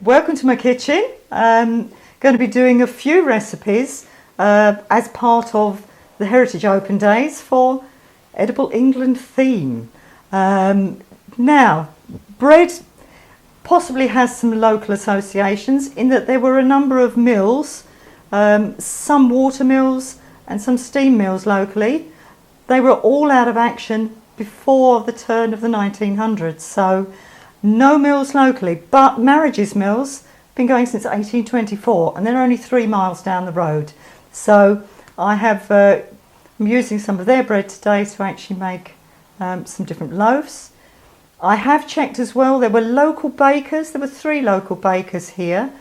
Welcome to my kitchen. Going to be doing a few recipes as part of the Heritage Open Days for Edible England theme. Now, bread possibly has some local associations in that there were a number of mills, some water mills and some steam mills locally. They were all out of action before the turn of the 1900s, so no mills locally, but Marriage's mills have been going since 1824 and they're only 3 miles down the road. So I'm using some of their bread today to actually make some different loaves. I have checked as well, there were local bakers, there were 3 local bakers here,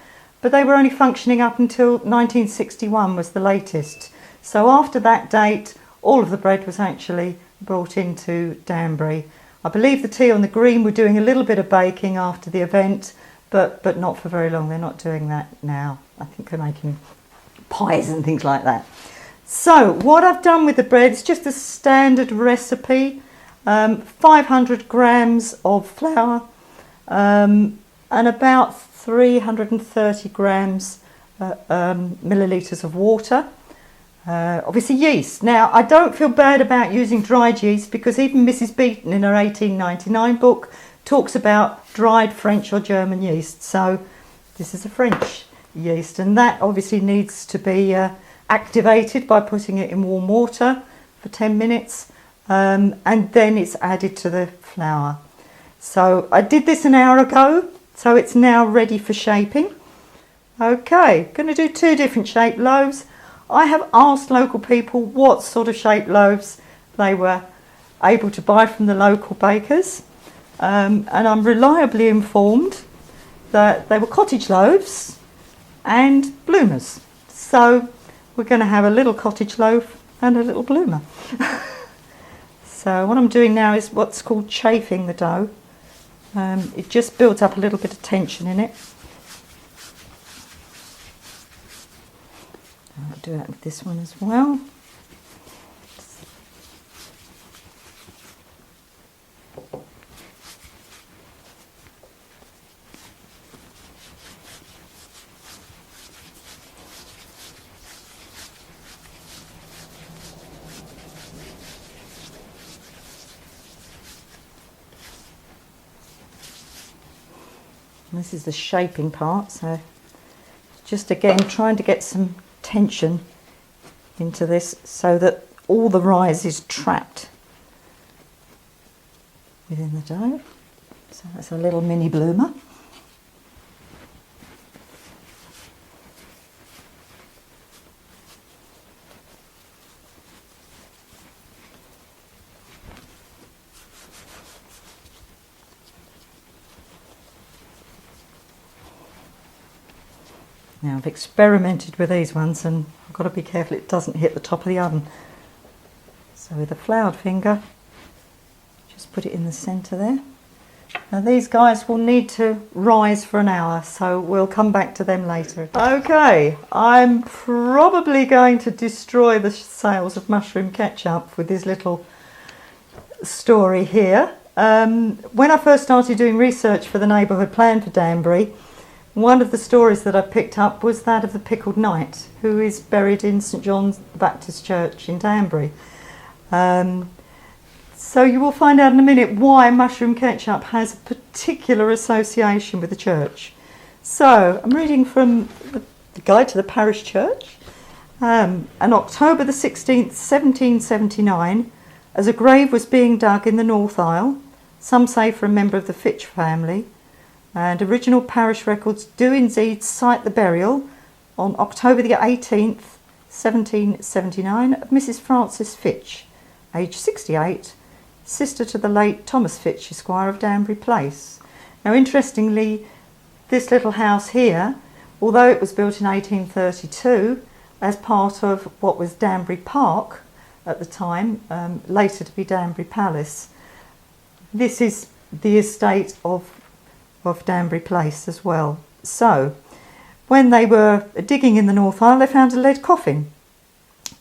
but they were only functioning up until 1961 was the latest. So after that date, all of the bread was actually brought into Danbury. I believe the Tea on the Green were doing a little bit of baking after the event, but not for very long. They're not doing that now. I think they're making pies and things like that. So what I've done with the bread is just a standard recipe. 500 grams of flour and about 330 grams millilitres of water. Obviously yeast. Now I don't feel bad about using dried yeast because even Mrs. Beeton in her 1899 book talks about dried French or German yeast. So this is a French yeast and that obviously needs to be activated by putting it in warm water for 10 minutes and then it's added to the flour. So I did this an hour ago, so it's now ready for shaping. Okay, going to do 2 different shaped loaves. I have asked local people what sort of shaped loaves they were able to buy from the local bakers, and I'm reliably informed that they were cottage loaves and bloomers. So we're going to have a little cottage loaf and a little bloomer. So what I'm doing now is what's called chafing the dough. It just builds up a little bit of tension in it. I'll do that with this one as well. And this is the shaping part, so just again trying to get some tension into this so that all the rise is trapped within the dough. So that's a little mini bloomer. Now I've experimented with these ones and I've got to be careful it doesn't hit the top of the oven. So with a floured finger, just put it in the centre there. Now these guys will need to rise for an hour, so we'll come back to them later. Okay, I'm probably going to destroy the sales of mushroom ketchup with this little story here. When I first started doing research for the neighbourhood plan for Danbury, one of the stories that I picked up was that of the pickled knight, who is buried in St John's Baptist Church in Danbury. So you will find out in a minute why mushroom ketchup has a particular association with the church. So I'm reading from the Guide to the Parish Church. On October the 16th, 1779, as a grave was being dug in the north aisle, some say for a member of the Fitch family, and original parish records do indeed cite the burial on October the 18th, 1779, of Mrs. Frances Fitch, aged 68, sister to the late Thomas Fitch, Esquire of Danbury Place. Now interestingly, this little house here, although it was built in 1832 as part of what was Danbury Park at the time, later to be Danbury Palace, this is the estate of Danbury Place as well. So when they were digging in the north aisle, they found a lead coffin,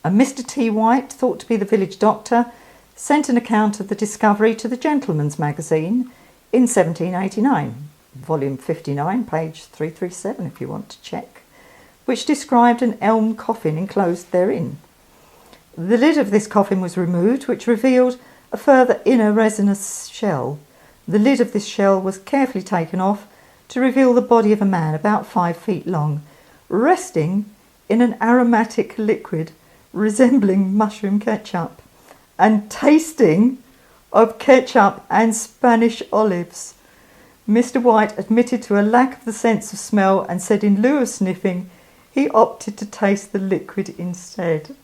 and Mr. T. White, thought to be the village doctor, sent an account of the discovery to the Gentleman's Magazine in 1789. volume 59, page 337 if you want to check, which described an elm coffin enclosed therein. The lid of this coffin was removed, which revealed a further inner resinous shell. The lid of this shell was carefully taken off to reveal the body of a man about 5 feet long, resting in an aromatic liquid resembling mushroom ketchup and tasting of ketchup and Spanish olives. Mr. White admitted to a lack of the sense of smell and said in lieu of sniffing, he opted to taste the liquid instead.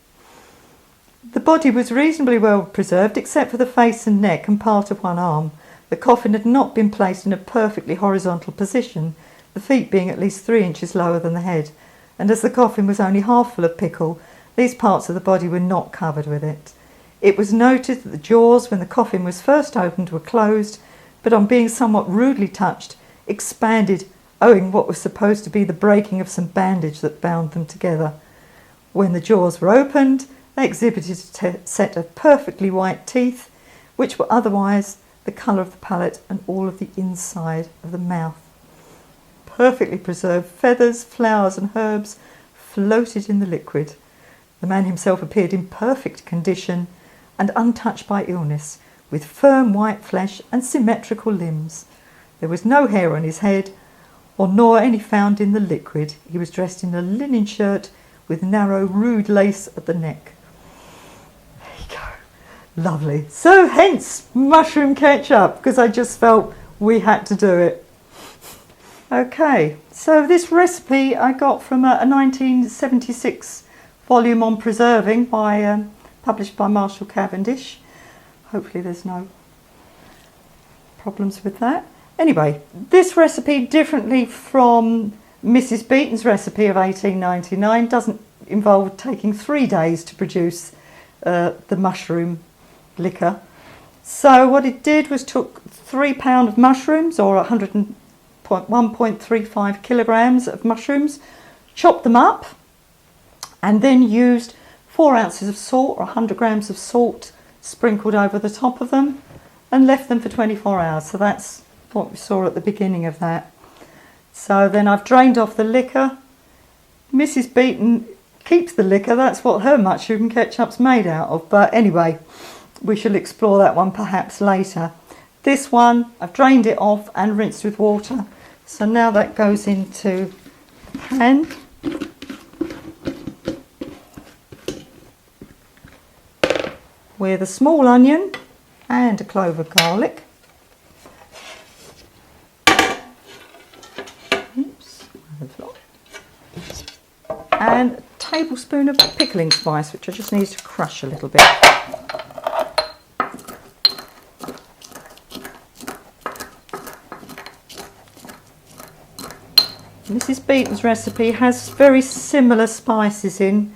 The body was reasonably well preserved except for the face and neck and part of one arm. The coffin had not been placed in a perfectly horizontal position, the feet being at least 3 inches lower than the head, and as the coffin was only half full of pickle, these parts of the body were not covered with it. It was noted that the jaws, when the coffin was first opened, were closed, but on being somewhat rudely touched, expanded, owing what was supposed to be the breaking of some bandage that bound them together. When the jaws were opened, they exhibited a set of perfectly white teeth, which were otherwise the colour of the palate and all of the inside of the mouth. Perfectly preserved feathers, flowers and herbs floated in the liquid. The man himself appeared in perfect condition and untouched by illness, with firm white flesh and symmetrical limbs. There was no hair on his head, or nor any found in the liquid. He was dressed in a linen shirt with narrow rude lace at the neck. There you go. Lovely. So hence mushroom ketchup, because I just felt we had to do it. Okay, so this recipe I got from a 1976 volume on preserving published by Marshall Cavendish. Hopefully there's no problems with that. Anyway, this recipe, differently from Mrs. Beeton's recipe of 1899, doesn't involve taking 3 days to produce the mushroom liquor. So what it did was took 3 pounds of mushrooms, or 1.35 kilograms of mushrooms, chopped them up, and then used 4 ounces of salt, or 100 grams of salt, sprinkled over the top of them, and left them for 24 hours. So that's what we saw at the beginning of that. So then I've drained off the liquor. Mrs. Beeton keeps the liquor. That's what her mushroom ketchup's made out of. But anyway, we shall explore that one perhaps later. This one, I've drained it off and rinsed with water. So now that goes into a pan. With a small onion and a clove of garlic. And a tablespoon of pickling spice, which I just need to crush a little bit. Mrs. Beeton's recipe has very similar spices in,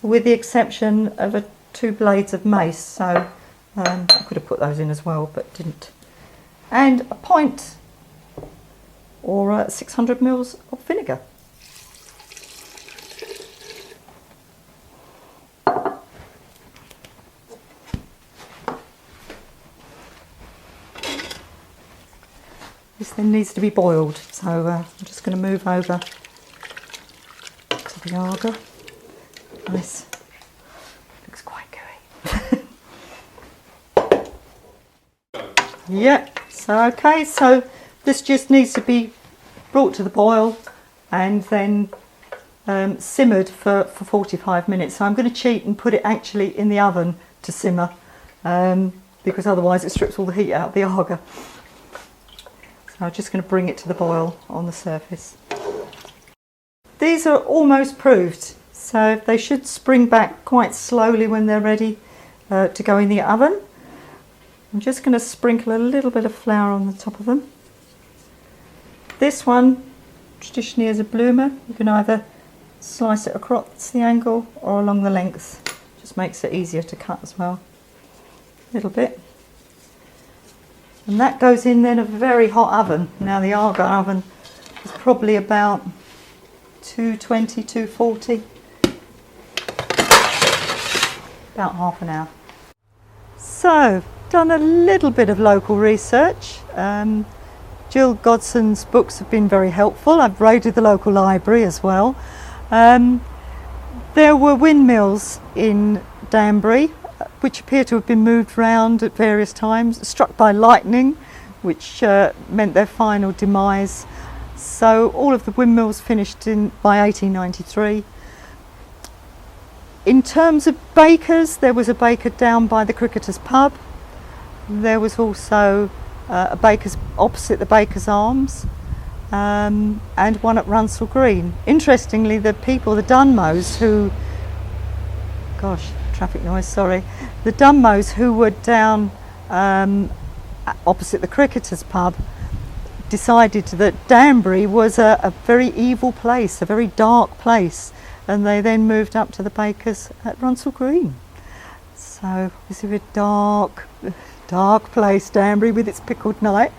with the exception of 2 blades of mace, so I could have put those in as well, but didn't. And a pint, or 600 ml of vinegar. This then needs to be boiled, so I'm just going to move over to the Arga. Nice. Looks quite gooey. Yep, so okay, so this just needs to be brought to the boil and then simmered for 45 minutes. So I'm going to cheat and put it actually in the oven to simmer, because otherwise it strips all the heat out of the Arga. So I'm just going to bring it to the boil on the surface. These are almost proved, so they should spring back quite slowly when they're ready to go in the oven. I'm just going to sprinkle a little bit of flour on the top of them. This one traditionally is a bloomer. You can either slice it across the angle or along the length. Just makes it easier to cut as well. A little bit. And that goes in then a very hot oven. Now the Arga oven is probably about 220, 240. About half an hour. So, done a little bit of local research. Jill Godson's books have been very helpful. I've raided the local library as well. There were windmills in Danbury which appear to have been moved round at various times, struck by lightning, which meant their final demise. So all of the windmills finished by 1893. In terms of bakers, there was a baker down by the Cricketers pub. There was also a baker's opposite the Baker's Arms, and one at Runsell Green. Interestingly, the Dunmos who, the Dunmos who were down opposite the Cricketers pub decided that Danbury was a very evil place, a very dark place, and they then moved up to the bakers at Runsell Green. So it's a very dark place, Danbury, with its pickled night.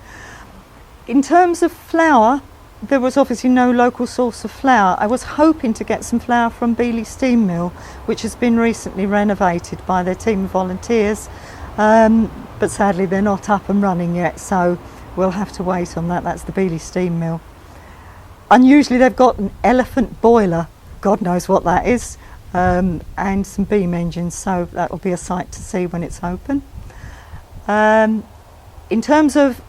In terms of flour, there was obviously no local source of flour. I was hoping to get some flour from Beeley Steam Mill, which has been recently renovated by their team of volunteers, but sadly they're not up and running yet, so we'll have to wait on that. That's the Beeley Steam Mill. Unusually, they've got an elephant boiler, God knows what that is, and some beam engines, so that will be a sight to see when it's open. In terms of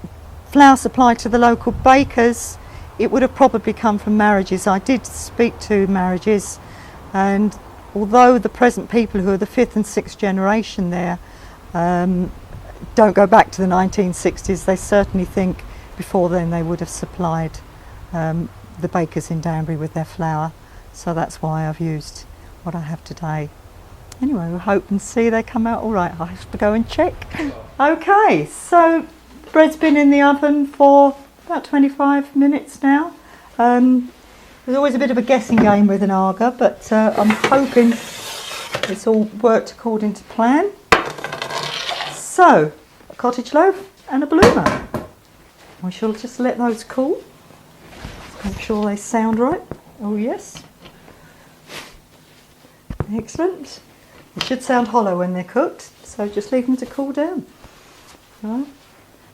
flour supply to the local bakers, it would have probably come from marriages. I did speak to marriages, and although the present people who are the 5th and 6th generation there don't go back to the 1960s, they certainly think before then they would have supplied the bakers in Danbury with their flour. So that's why I've used what I have today. Anyway, we'll hope and see they come out all right. I have to go and check. Okay, so the bread's been in the oven for about 25 minutes now. There's always a bit of a guessing game with an agar, but I'm hoping it's all worked according to plan. So, a cottage loaf and a bloomer. I shall just let those cool. Make sure they sound right. Oh yes. Excellent. It should sound hollow when they're cooked, so just leave them to cool down. Right.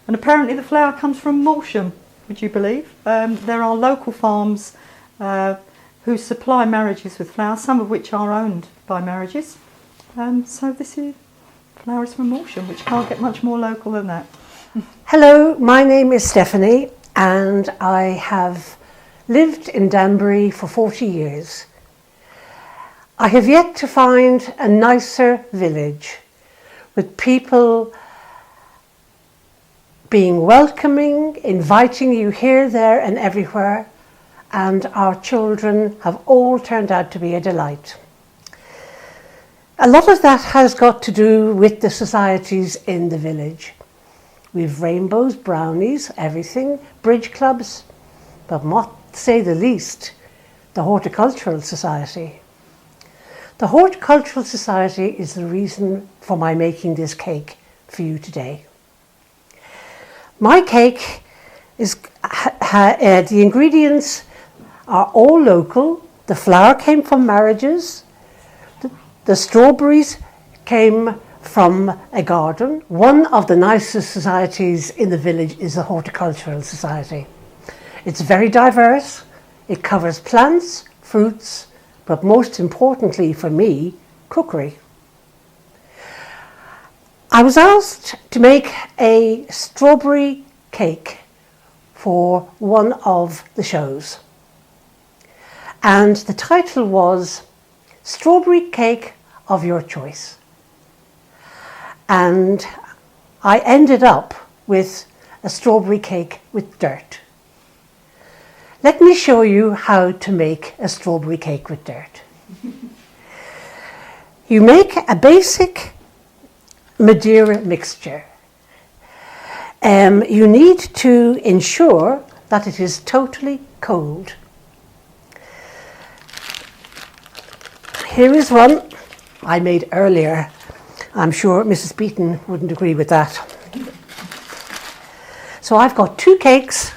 And apparently the flour comes from Morsham, would you believe? There are local farms who supply marriages with flour, some of which are owned by marriages. So this is flour is from Morsham, which can't get much more local than that. Hello, my name is Stephanie, and I have lived in Danbury for 40 years. I have yet to find a nicer village with people being welcoming, inviting you here, there and everywhere, and our children have all turned out to be a delight. A lot of that has got to do with the societies in the village. We've rainbows, brownies, everything, bridge clubs, but not to say the least, the Horticultural Society. The Horticultural Society is the reason for my making this cake for you today. My cake is, the ingredients are all local. The flour came from marriages. The strawberries came from a garden. One of the nicest societies in the village is the Horticultural Society. It's very diverse. It covers plants, fruits, but most importantly for me, cookery. I was asked to make a strawberry cake for one of the shows. And the title was Strawberry Cake of Your Choice. And I ended up with a strawberry cake with dirt. Let me show you how to make a strawberry cake with dirt. You make a basic Madeira mixture. You need to ensure that it is totally cold. Here is one I made earlier. I'm sure Mrs. Beaton wouldn't agree with that. So I've got 2 cakes.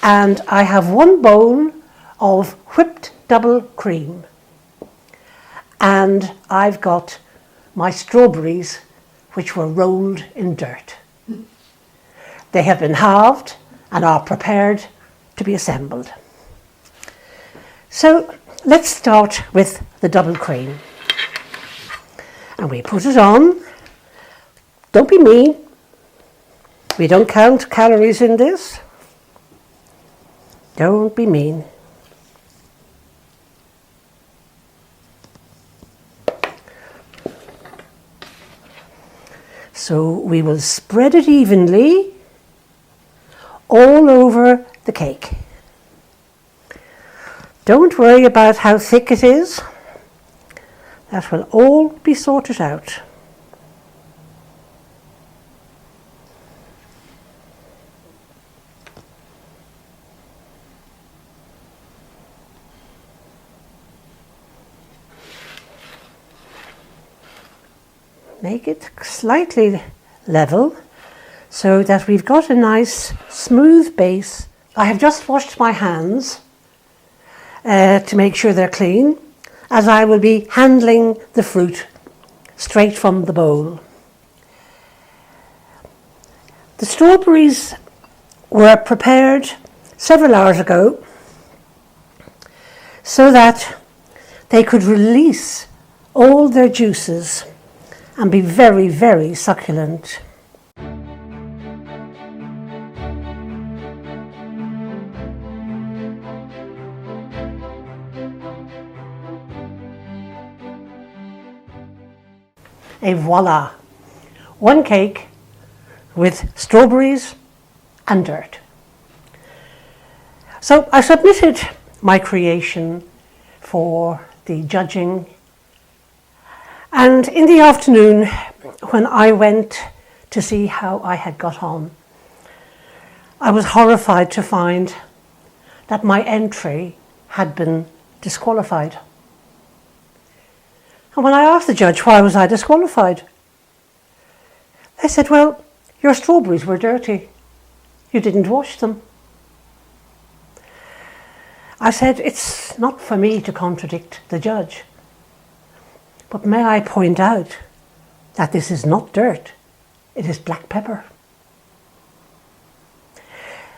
And I have 1 bowl of whipped double cream. And I've got my strawberries, which were rolled in dirt. They have been halved and are prepared to be assembled. So let's start with the double cream. And we put it on. Don't be mean. We don't count calories in this. Don't be mean. So we will spread it evenly all over the cake. Don't worry about how thick it is. That will all be sorted out. Make it slightly level so that we've got a nice smooth base. I have just washed my hands to make sure they're clean, as I will be handling the fruit straight from the bowl. The strawberries were prepared several hours ago so that they could release all their juices and be very, very succulent. Et voila! One cake with strawberries and dirt. So I submitted my creation for the judging. And in the afternoon, when I went to see how I had got on, I was horrified to find that my entry had been disqualified. And when I asked the judge why was I disqualified, they said, well, your strawberries were dirty. You didn't wash them. I said, it's not for me to contradict the judge. But may I point out that this is not dirt, it is black pepper.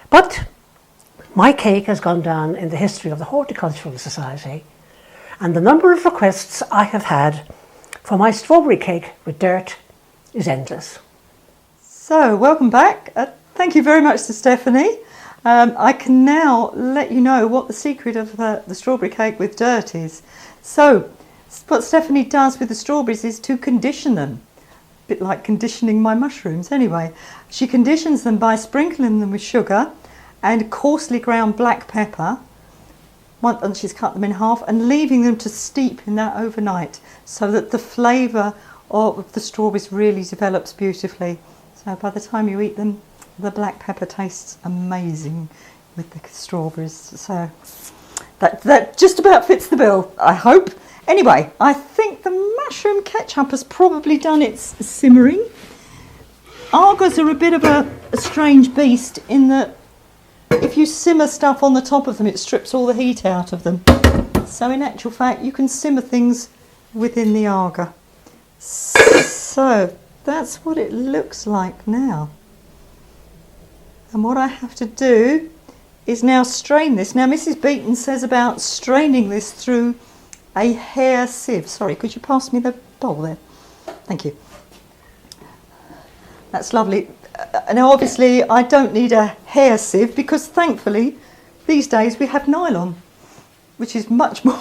But my cake has gone down in the history of the Horticultural Society, and the number of requests I have had for my strawberry cake with dirt is endless. So, welcome back. Thank you very much to Stephanie. I can now let you know what the secret of the strawberry cake with dirt is. So, what Stephanie does with the strawberries is to condition them. A bit like conditioning my mushrooms anyway. She conditions them by sprinkling them with sugar and coarsely ground black pepper. Once she's cut them in half, and leaving them to steep in that overnight so that the flavour of the strawberries really develops beautifully. So by the time you eat them, the black pepper tastes amazing with the strawberries. So that just about fits the bill, I hope. Anyway, I think the mushroom ketchup has probably done its simmering. Argos are a bit of a strange beast in that if you simmer stuff on the top of them, it strips all the heat out of them. So in actual fact, you can simmer things within the agar. So that's what it looks like now. And what I have to do is now strain this. Now Mrs. Beaton says about straining this through a hair sieve. Sorry, could you pass me the bowl there? Thank you. That's lovely. Now obviously I don't need a hair sieve because thankfully these days we have nylon, which is much more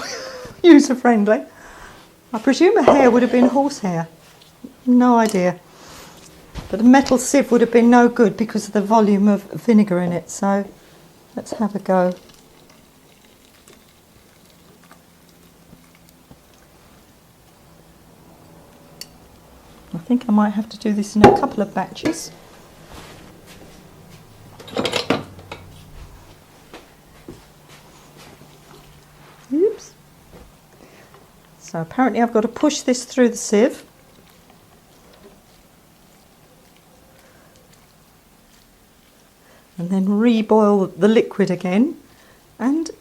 user friendly. I presume a hair would have been horsehair. No idea. But a metal sieve would have been no good because of the volume of vinegar in it. So let's have a go. I think I might have to do this in a couple of batches. Oops. So apparently I've got to push this through the sieve. And then reboil the liquid again and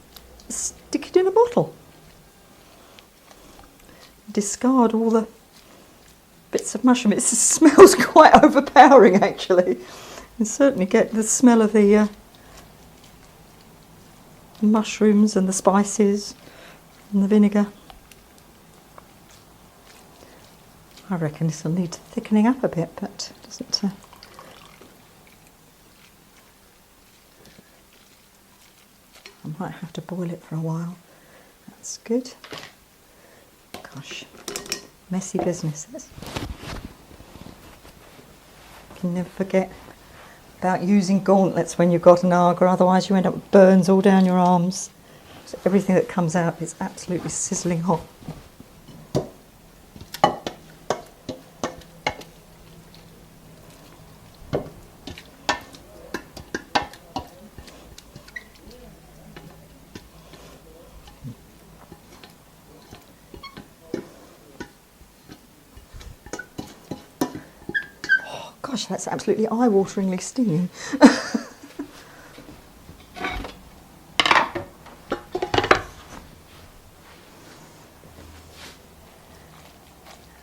stick it in a bottle. Discard all the bits of mushroom. It smells quite overpowering, actually. You certainly get the smell of the mushrooms and the spices and the vinegar. I reckon this will need thickening up a bit, but it doesn't. I might have to boil it for a while. That's good. Gosh, messy business this. You can never forget about using gauntlets when you've got an agar, otherwise you end up with burns all down your arms. So everything that comes out is absolutely sizzling hot. Gosh, that's absolutely eye-wateringly stinging.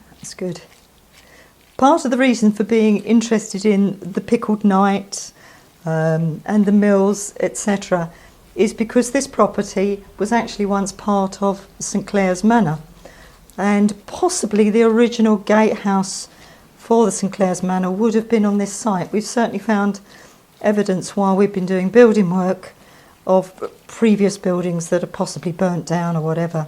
That's good. Part of the reason for being interested in the pickled night and the mills, etc., is because this property was actually once part of St Clair's Manor, and possibly the original gatehouse for the St Clair's Manor would have been on this site. We've certainly found evidence while we've been doing building work of previous buildings that are possibly burnt down or whatever.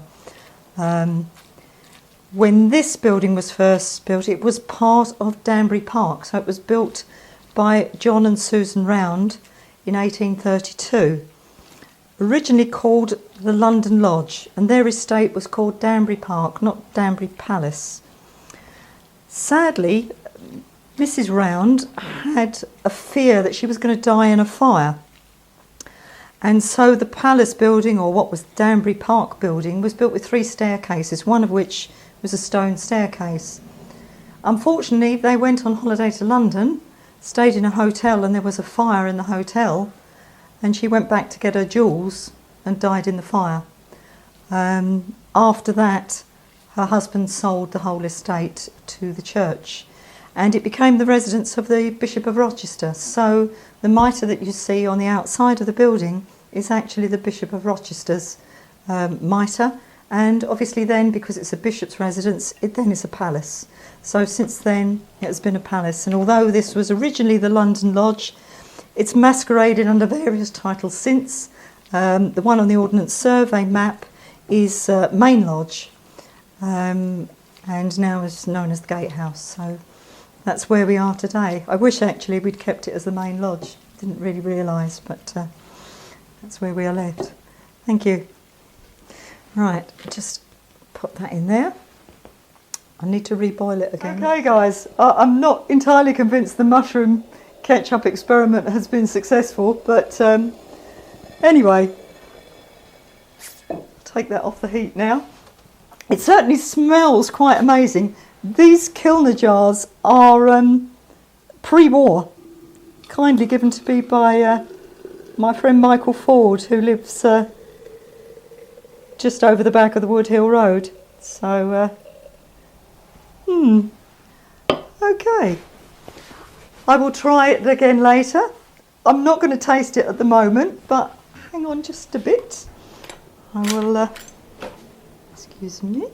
When this building was first built, it was part of Danbury Park, so it was built by John and Susan Round in 1832. Originally called the London Lodge, and their estate was called Danbury Park, not Danbury Palace. Sadly, Mrs. Round had a fear that she was going to die in a fire. And so the palace building, or what was Danbury Park building, was built with 3 staircases, one of which was a stone staircase. Unfortunately, they went on holiday to London, stayed in a hotel, and there was a fire in the hotel, and she went back to get her jewels and died in the fire. After that, her husband sold the whole estate to the church, and it became the residence of the Bishop of Rochester. So the mitre that you see on the outside of the building is actually the Bishop of Rochester's mitre, and obviously then, because it's a bishop's residence, it then is a palace. So since then it has been a palace, and although this was originally the London Lodge, it's masqueraded under various titles since. The one on the Ordnance Survey map is Main Lodge, and now is known as the Gatehouse. So that's where we are today. I wish actually we'd kept it as the Main Lodge. Didn't really realise, but that's where we are left. Thank you. Right, just put that in there. I need to reboil it again. Okay guys, I'm not entirely convinced the mushroom ketchup experiment has been successful, but anyway, take that off the heat now. It certainly smells quite amazing. These Kilner jars are pre-war, kindly given to me by my friend Michael Ford, who lives just over the back of the Wood Hill Road. So, okay. I will try it again later. I'm not going to taste it at the moment, but hang on just a bit. I will, excuse me.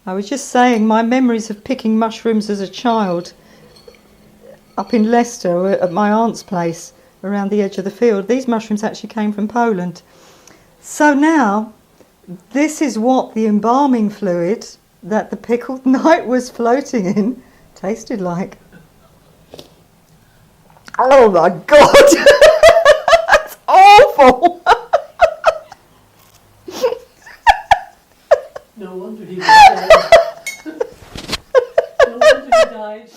I was just saying, my memories of picking mushrooms as a child up in Leicester at my aunt's place around the edge of the field. These mushrooms actually came from Poland. So now, this is what the embalming fluid that the pickled night was floating in tasted like. Oh my God! That's awful! No wonder he was dead. No wonder he died.